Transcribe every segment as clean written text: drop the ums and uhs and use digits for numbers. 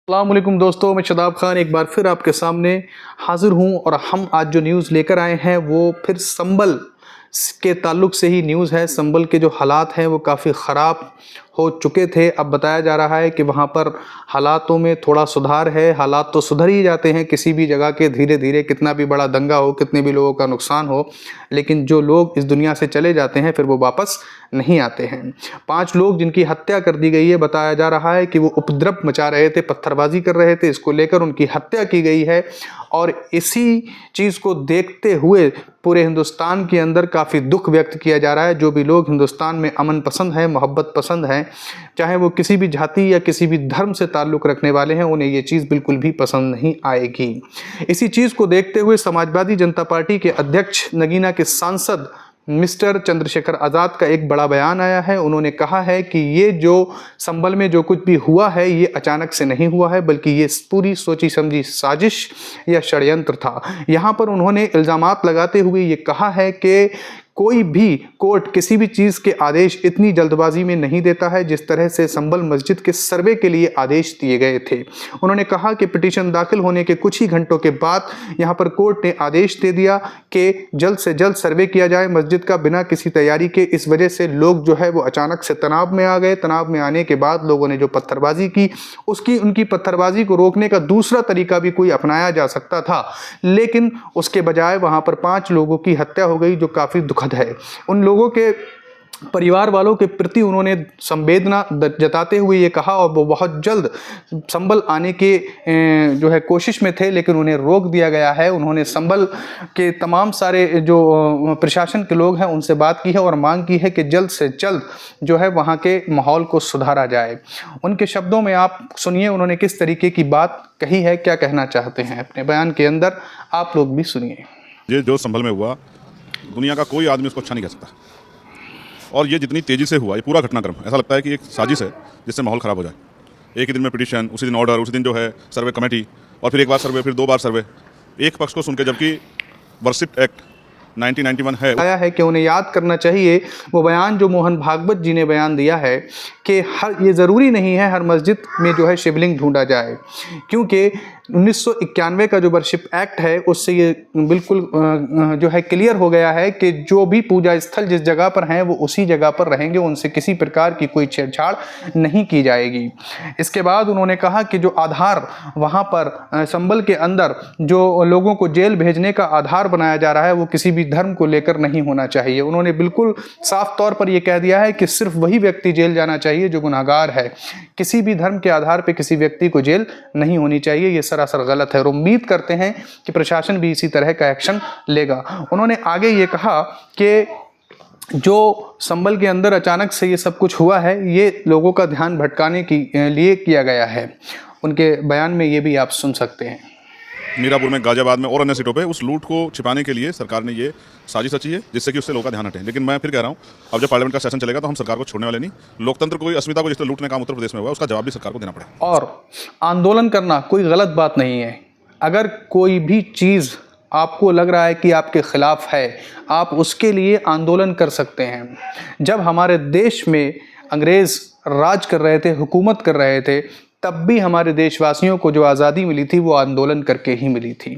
अस्सलाम वालेकुम दोस्तों, मैं शादाब खान एक बार फिर आपके सामने हाज़िर हूँ और हम आज जो न्यूज़ लेकर आए हैं वो फिर संबल के ताल्लुक से ही न्यूज़ है। संबल के जो हालात हैं वो काफ़ी ख़राब हो चुके थे। अब बताया जा रहा है कि वहाँ पर हालातों में थोड़ा सुधार है। हालात तो सुधर ही जाते हैं किसी भी जगह के, धीरे धीरे कितना भी बड़ा दंगा हो, कितने भी लोगों का नुकसान हो, लेकिन जो लोग इस दुनिया से चले जाते हैं फिर वो वापस नहीं आते हैं। 5 लोग जिनकी हत्या कर दी गई है, बताया जा रहा है कि वो उपद्रव मचा रहे थे, पत्थरबाजी कर रहे थे, इसको लेकर उनकी हत्या की गई है। और इसी चीज़ को देखते हुए पूरे हिंदुस्तान के अंदर काफ़ी दुख व्यक्त किया जा रहा है। जो भी लोग हिंदुस्तान में अमन पसंद हैं, मोहब्बत पसंद हैं, चाहे वो किसी भी जाति या किसी भी धर्म से ताल्लुक़ रखने वाले हैं, उन्हें ये चीज़ बिल्कुल भी पसंद नहीं आएगी। इसी चीज़ को देखते हुए समाजवादी जनता पार्टी के अध्यक्ष नगीना के सांसद मिस्टर चंद्रशेखर आज़ाद का एक बड़ा बयान आया है। उन्होंने कहा है कि ये जो संबल में जो कुछ भी हुआ है ये अचानक से नहीं हुआ है, बल्कि ये पूरी सोची समझी साजिश या षड्यंत्र था। यहाँ पर उन्होंने इल्ज़ामात लगाते हुए ये कहा है कि कोई भी कोर्ट किसी भी चीज़ के आदेश इतनी जल्दबाजी में नहीं देता है जिस तरह से संबल मस्जिद के सर्वे के लिए आदेश दिए गए थे। उन्होंने कहा कि पिटीशन दाखिल होने के कुछ ही घंटों के बाद यहाँ पर कोर्ट ने आदेश दे दिया कि जल्द से जल्द सर्वे किया जाए मस्जिद का, बिना किसी तैयारी के। इस वजह से लोग जो है वो अचानक से तनाव में आ गए। तनाव में आने के बाद लोगों ने जो पत्थरबाजी की, उनकी पत्थरबाजी को रोकने का दूसरा तरीका भी कोई अपनाया जा सकता था, लेकिन उसके बजाय वहाँ पर 5 लोगों की हत्या हो गई, जो काफ़ी दुखद है। उन लोगों के परिवार वालों के प्रति उन्होंने संवेदना जताते हुए ये कहा, और वो बहुत जल्द संबल आने के जो है कोशिश में थे, लेकिन उन्हें रोक दिया गया है। उन्होंने संबल के तमाम सारे जो प्रशासन के लोग हैं उनसे बात की है और मांग की है कि जल्द से जल्द जो है वहाँ के माहौल को सुधारा जाए। उनके शब्दों में आप सुनिए उन्होंने किस तरीके की बात कही है, क्या कहना चाहते हैं अपने बयान के अंदर, आप लोग भी सुनिए। ये जो संभल में हुआ, दुनिया का कोई आदमी उसको अच्छा नहीं कह सकता, और ये जितनी तेज़ी से हुआ, ये पूरा घटनाक्रम ऐसा लगता है कि एक साजिश है जिससे माहौल ख़राब हो जाए। एक ही दिन में पिटीशन, उसी दिन ऑर्डर, उसी दिन जो है सर्वे कमेटी, और फिर एक बार सर्वे, फिर 2 बार सर्वे, एक पक्ष को सुन के, जबकि वर्शिप एक्ट 1991 है। आया है कि उन्हें याद करना चाहिए वो बयान जो मोहन भागवत जी ने बयान दिया है कि ये ज़रूरी नहीं है हर मस्जिद में जो है शिवलिंग ढूंढा जाए, क्योंकि 1991 का जो वर्शिप एक्ट है उससे ये बिल्कुल जो है क्लियर हो गया है कि जो भी पूजा स्थल जिस जगह पर हैं वो उसी जगह पर रहेंगे, उनसे किसी प्रकार की कोई छेड़छाड़ नहीं की जाएगी। इसके बाद उन्होंने कहा कि जो आधार वहाँ पर संबल के अंदर जो लोगों को जेल भेजने का आधार बनाया जा रहा है वो किसी भी धर्म को लेकर नहीं होना चाहिए। उन्होंने बिल्कुल साफ तौर पर यह कह दिया है कि सिर्फ वही व्यक्ति जेल जाना चाहिए जो गुनहगार है, किसी भी धर्म के आधार पर किसी व्यक्ति को जेल नहीं होनी चाहिए। ये सरासर गलत है और उम्मीद करते हैं कि प्रशासन भी इसी तरह का एक्शन लेगा। उन्होंने आगे ये कहा कि जो संबल के अंदर अचानक से ये सब कुछ हुआ है ये लोगों का ध्यान भटकाने के लिए किया गया है। उनके बयान में ये भी आप सुन सकते हैं। मीरापुर में, गाजियाबाद में और अन्य सीटों पे उस लूट को छिपाने के लिए सरकार ने ये साजिश रची है जिससे कि उससे लोगों का ध्यान हटे। लेकिन मैं फिर कह रहा हूँ, अब जब पार्लियामेंट का सेशन चलेगा तो हम सरकार को छोड़ने वाले नहीं। लोकतंत्र को, अस्मिता को जिस तरह लूटने का काम उत्तर प्रदेश में हुआ उसका जवाब भी सरकार को देना पड़ेगा। और आंदोलन करना कोई गलत बात नहीं है। अगर कोई भी चीज़ आपको लग रहा है कि आपके खिलाफ है, आप उसके लिए आंदोलन कर सकते हैं। जब हमारे देश में अंग्रेज़ राज कर रहे थे, हुकूमत कर रहे थे, तब भी हमारे देशवासियों को जो आज़ादी मिली थी वो आंदोलन करके ही मिली थी,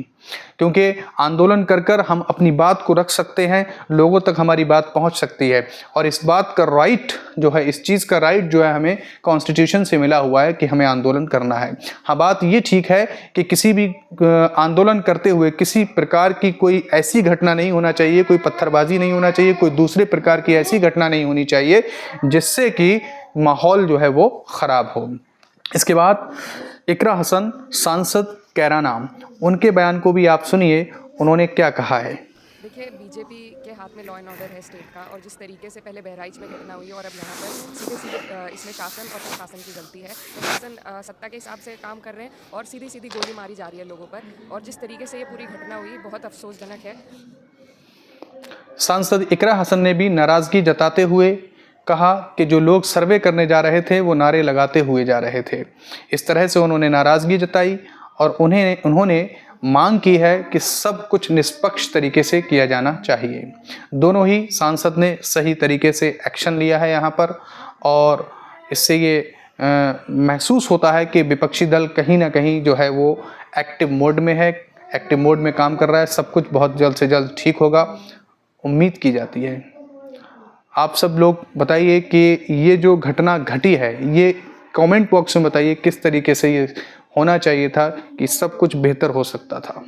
क्योंकि आंदोलन कर कर हम अपनी बात को रख सकते हैं, लोगों तक हमारी बात पहुंच सकती है। और इस बात का राइट जो है, इस चीज़ का राइट जो है हमें कॉन्स्टिट्यूशन से मिला हुआ है कि हमें आंदोलन करना है। हाँ, बात ये ठीक है कि किसी भी आंदोलन करते हुए किसी प्रकार की कोई ऐसी घटना नहीं होना चाहिए, कोई पत्थरबाजी नहीं होना चाहिए, कोई दूसरे प्रकार की ऐसी घटना नहीं होनी चाहिए जिससे कि माहौल जो है वो ख़राब हो। इसके बाद इकरा हसन सांसद कैराना, उनके बयान को भी आप सुनिए, उन्होंने क्या कहा है। देखिए, बीजेपी के हाथ में लॉ एंड ऑर्डर है स्टेट का, और जिस तरीके से पहले बहराइच में घटना हुई और अब यहाँ पर सीधे इसमें शासन और प्रशासन की गलती है। प्रशासन सत्ता के हिसाब से काम कर रहे हैं और सीधी सीधी गोली मारी जा रही है लोगों पर, और जिस तरीके से ये पूरी घटना हुई बहुत अफसोसजनक है। सांसद इकरा हसन ने भी नाराज़गी जताते हुए कहा कि जो लोग सर्वे करने जा रहे थे वो नारे लगाते हुए जा रहे थे। इस तरह से उन्होंने नाराज़गी जताई और उन्होंने मांग की है कि सब कुछ निष्पक्ष तरीके से किया जाना चाहिए। दोनों ही सांसद ने सही तरीके से एक्शन लिया है यहाँ पर, और इससे ये महसूस होता है कि विपक्षी दल कहीं ना कहीं जो है वो एक्टिव मोड में है, एक्टिव मोड में काम कर रहा है। सब कुछ बहुत जल्द से जल्द ठीक होगा, उम्मीद की जाती है। आप सब लोग बताइए कि ये जो घटना घटी है, ये कमेंट बॉक्स में बताइए किस तरीके से ये होना चाहिए था कि सब कुछ बेहतर हो सकता था।